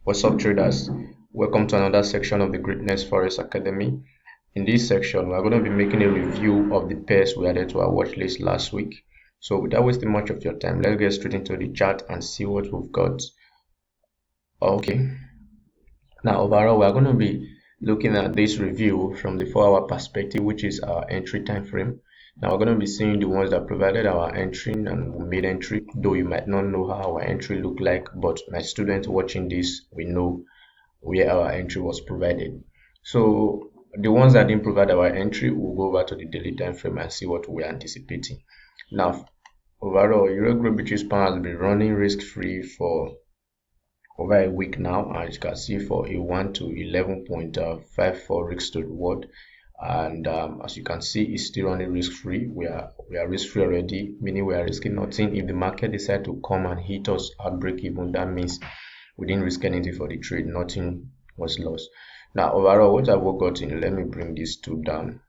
What's up, traders? Welcome to another section of the Greatness Forex Academy. In this section, we're going to be making a review of the pairs we added to our watch list last week. So without wasting much of your time, let's get straight into the chart and see what we've got. Okay. Now, overall, we're going to be looking at this review from the 4-hour perspective, which is our entry time frame. Now, we're going to be seeing the ones that provided our entry and we made entry, though you might not know how our entry looked like, but my students watching this, we know where our entry was provided. So the ones that didn't provide our entry, we'll go over to the daily time frame and see what we're anticipating. Now, overall, Euro Group British Pound has been running risk-free for over a week now, as you can see, for a 1 to 11.54 risk to reward. And as you can see, it's still running risk-free. We are risk-free already, meaning we are risking nothing. If the market decide to come and hit us at break even, that means we didn't risk anything for the trade, nothing was lost. Now, overall, what have we gotten? Let me bring these two down.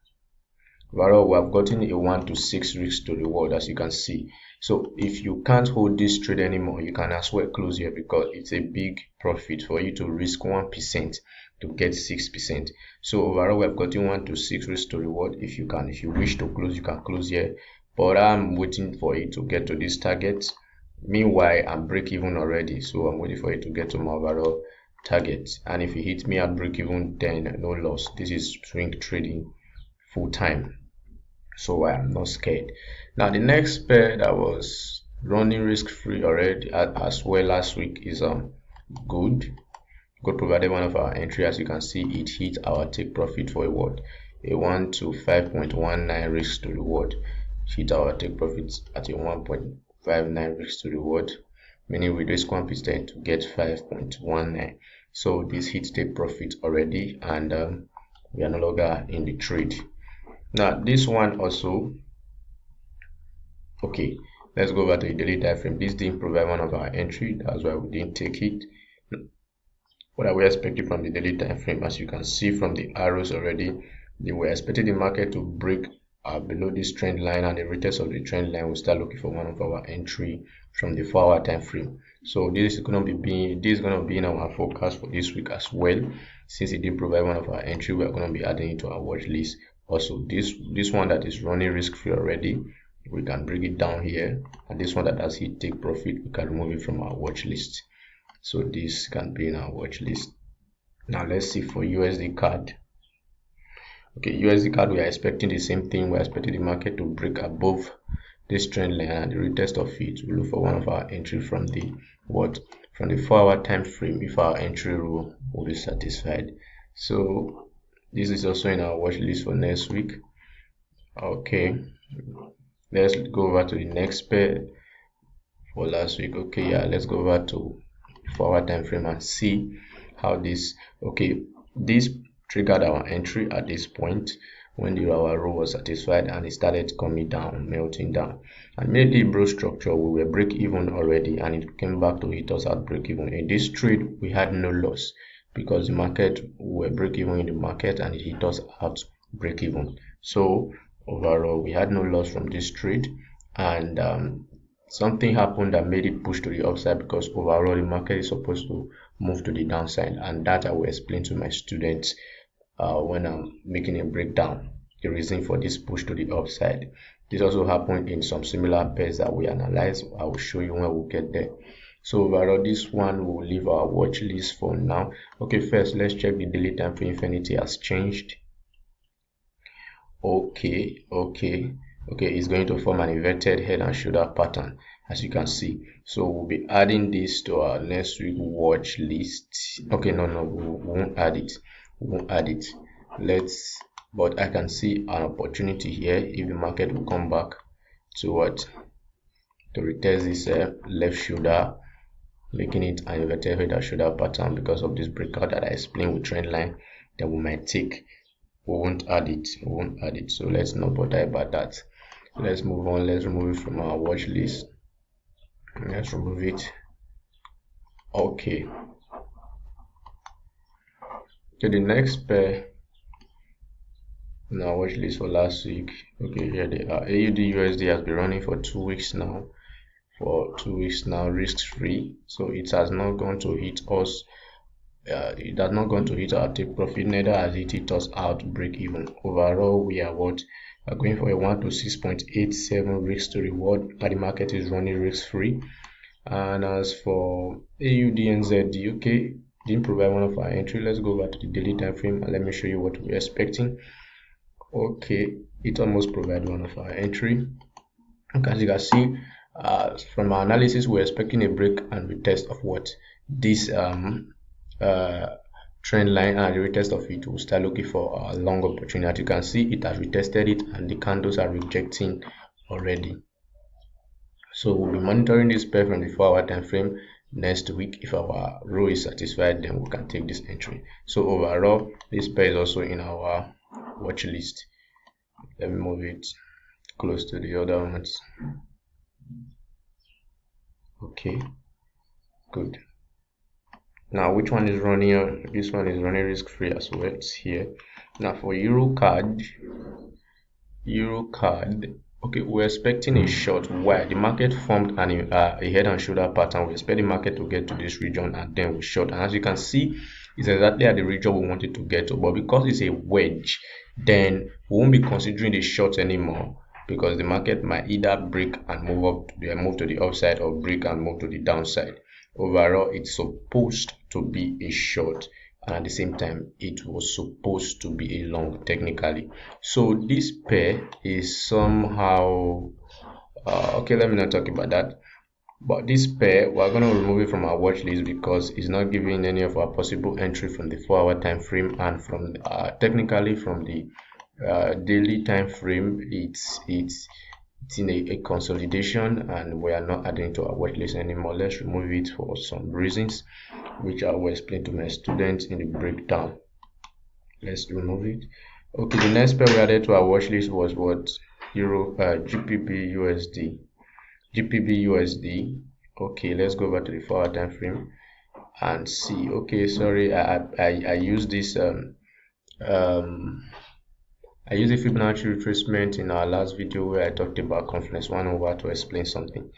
Overall, we have gotten a 1 to 6 risk to reward, as you can see. So if you can't hold this trade anymore, you can as well close here, because it's a big profit for you to risk 1% to get 6%. So overall, we have gotten 1 to 6 risk to reward. If you wish to close, you can close here, but I'm waiting for it to get to this target. Meanwhile, I'm break even already, so I'm waiting for it to get to my overall target. And if it hits me at break even, then no loss. This is swing trading full time, so I am not scared. Now, the next pair that was running risk free already as well last week is Good provided one of our entry. As you can see, it hit our take profit for a 1 to 5.19 risk to reward. Hit our take profits at a 1.59 risk to reward, meaning we risk 1% to get 5.19. So this hit take profit already, and we are no longer in the trade. Now this one also, okay, let's go over to the daily time frame. This didn't provide one of our entry, that's why we didn't take it. What are we expecting from the daily time frame? As you can see from the arrows already, they were expecting the market to break below this trend line, and the retest of the trend line will start looking for one of our entry from the 4-hour time frame. So this is going to be in our forecast for this week as well. Since it didn't provide one of our entry, we are going to be adding it to our watch list. Also, this one that is running risk free already, we can bring it down here, and this one that has hit take profit, we can remove it from our watch list. So this can be in our watch list. Now let's see for USD card. Okay, USD card, we are expecting the same thing. We are expecting the market to break above this trend line, and the retest of it, we look for one of our entry from the 4-hour time frame if our entry rule will be satisfied. So this is also in our watch list for next week. Okay, let's go over to the next pair for last week. Okay, yeah, let's go over to 4-hour time frame and see how this, okay, this triggered our entry at this point when the our row was satisfied, and it started coming down, melting down, and immediately it broke structure. We were break even already, and it came back to hit us at break even. In this trade, we had no loss because the market, we were break even in the market, and it hit us at break even. So overall, we had no loss from this trade, and something happened that made it push to the upside, because overall the market is supposed to move to the downside, and that I will explain to my students when I'm making a breakdown, the reason for this push to the upside. This also happened in some similar pairs that we analyze. I will show you when we get there. So overall, this one will leave our watch list for now. Okay, first let's check the daily time frame if anything has changed. Okay, it's going to form an inverted head and shoulder pattern, as you can see. So we'll be adding this to our next week watch list. Okay, no, we won't add it. But I can see an opportunity here if the market will come back to retest this left shoulder, making it an inverted head and shoulder pattern because of this breakout that I explained with trend line, that we might take. We won't add it, so let's not bother about that. Let's move on. Let's remove it from our watch list. Let's remove it. Okay, the next pair in our watch list for last week. Okay, here they are. AUD USD has been running for 2 weeks now. Risk free, so it has not gone to hit us it has not gone to hit our take profit, neither has it hit us out break even. Overall, we are going for a 1 to 6.87 risk to reward, but the market is running risk free. And as for AUDNZD, okay, didn't provide one of our entry. Let's go back to the daily time frame and let me show you what we're expecting. Okay, it almost provided one of our entry. As you can see, from our analysis, we're expecting a break and retest of what this trend line, and the retest of it will start looking for a long opportunity. As you can see, it has retested it and the candles are rejecting already. So we'll be monitoring this pair from the 4-hour time frame next week. If our row is satisfied, then we can take this entry. So overall, this pair is also in our watch list. Let me move it close to the other ones. Okay, good. Now, which one is running? This one is running risk free as well. It's here. Now for euro card, okay, we're expecting a short. Why? The market formed a head and shoulder pattern. We expect the market to get to this region and then we short. And as you can see, it's exactly at the region we wanted to get to. But because it's a wedge, then we won't be considering the short anymore, because the market might either break and move to the upside, or break and move to the downside. Overall, it's supposed to be a short, and at the same time it was supposed to be a long technically. So this pair is somehow okay, let me not talk about that. But this pair, we're going to remove it from our watch list because it's not giving any of our possible entry from the 4-hour time frame, and from technically from the daily time frame, it's in a consolidation, and we are not adding to our watch list anymore. Let's remove it for some reasons, which I will explain to my students in the breakdown. Let's remove it. Okay, the next pair we added to our watch list was what? GBP USD. Okay, let's go back to the 4-hour time frame and see. Okay, sorry, I used this I used a Fibonacci retracement in our last video where I talked about confluence 1/over to explain something.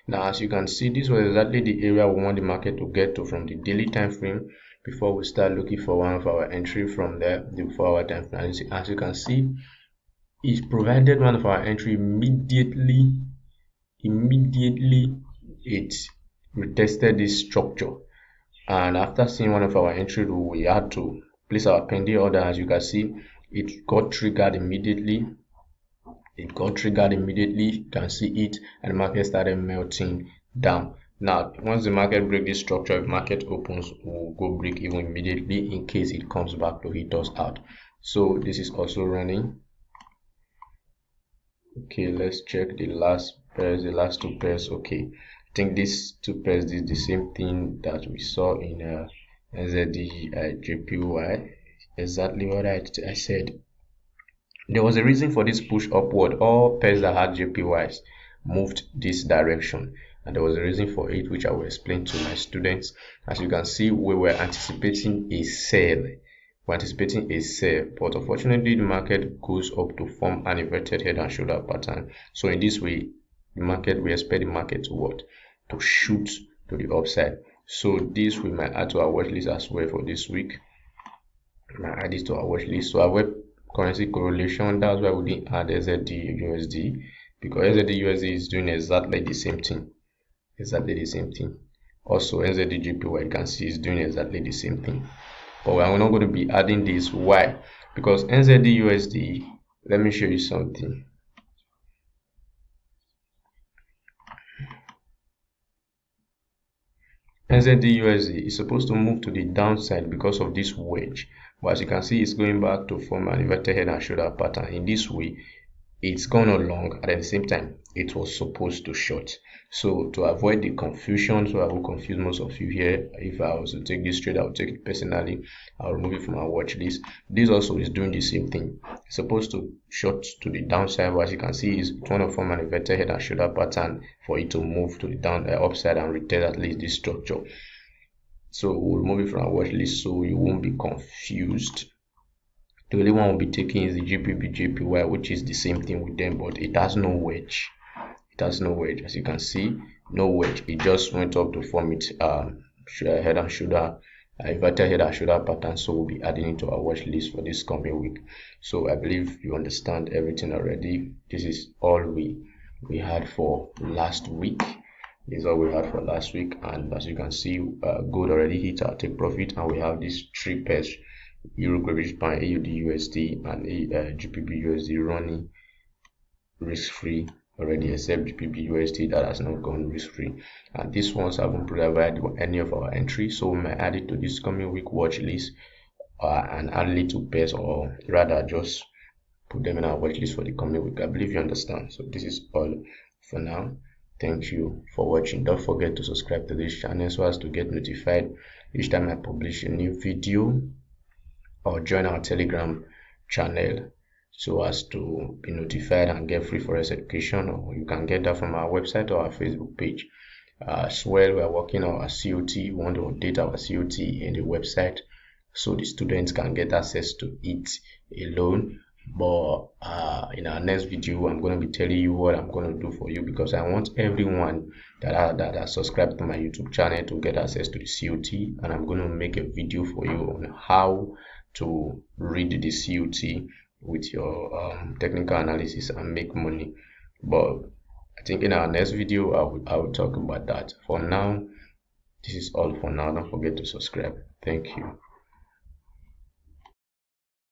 Now, as you can see, this was exactly the area we want the market to get to from the daily time frame before we start looking for one of our entry from there, the 4-hour time frame. As you can see, it provided one of our entry immediately it retested this structure, and after seeing one of our entry, we had to place our pending order. As you can see, it got triggered immediately. You can see it, and the market started melting down. Now, once the market breaks this structure, if market opens, we'll go break even immediately in case it comes back to hit us out. So this is also running. Okay, let's check the last two pairs. Okay, I think these two pairs did the same thing that we saw in NZD JPY. Exactly what I said. There was a reason for this push upward. All pairs that had JPYs moved this direction, and there was a reason for it, which I will explain to my students. As you can see, we were anticipating a sell. But unfortunately the market goes up to form an inverted head and shoulder pattern. So in this way, we expect the market to what? To shoot to the upside. So this we might add to our watch list as well for this week. We might add this to our watch list. So avoid currency correlation. That's why we didn't add SZD USD, because SZD USD is doing exactly the same thing. Also NZD JPY, you can see, is doing exactly the same thing. But we're not going to be adding this. Why? Because NZD USD, let me show you something. NZD USD is supposed to move to the downside because of this wedge, but as you can see, it's going back to form an inverted head and shoulder pattern. In this way, it's gone long, and at the same time it was supposed to short. So to avoid the confusion, so I will confuse most of you here, if I was to take this trade, I will take it personally. I'll remove it from our watch list. This also is doing the same thing. It's supposed to short to the downside, but as you can see, it's trying to form an inverted head and shoulder pattern for it to move to the upside and retest at least this structure. So we'll remove it from our watch list so you won't be confused. The only one we'll be taking is the GBP JPY, which is the same thing with them, but it has no wedge. As you can see, no wedge. It just went up to form its head and shoulder I invited here that shoulder pattern, so we'll be adding it to our watch list for this coming week. So I believe you understand everything already. This is all we had for last week. This is all we had for last week, and as you can see, gold already hit our take profit, and we have these three pairs: Euro, British Pound, AUD USD, and GBP USD running risk-free already, except GBP USD that has not gone risk-free, and these ones haven't provided any of our entries, so we might add it to this coming week watch list, and add little pairs, or rather just put them in our watch list for the coming week. I believe you understand. So this is all for now. Thank you for watching. Don't forget to subscribe to this channel so as to get notified each time I publish a new video, or join our Telegram channel so as to be notified and get free forex education, or you can get that from our website or our Facebook page. As well, we are working on our COT. We want to update our COT in the website so the students can get access to it alone. But in our next video, I'm going to be telling you what I'm going to do for you, because I want everyone that are subscribed to my YouTube channel to get access to the COT, and I'm going to make a video for you on how to read the COT with your technical analysis and make money. But I think in our next video I will talk about that. For now, this is all for now. Don't forget to subscribe. Thank you.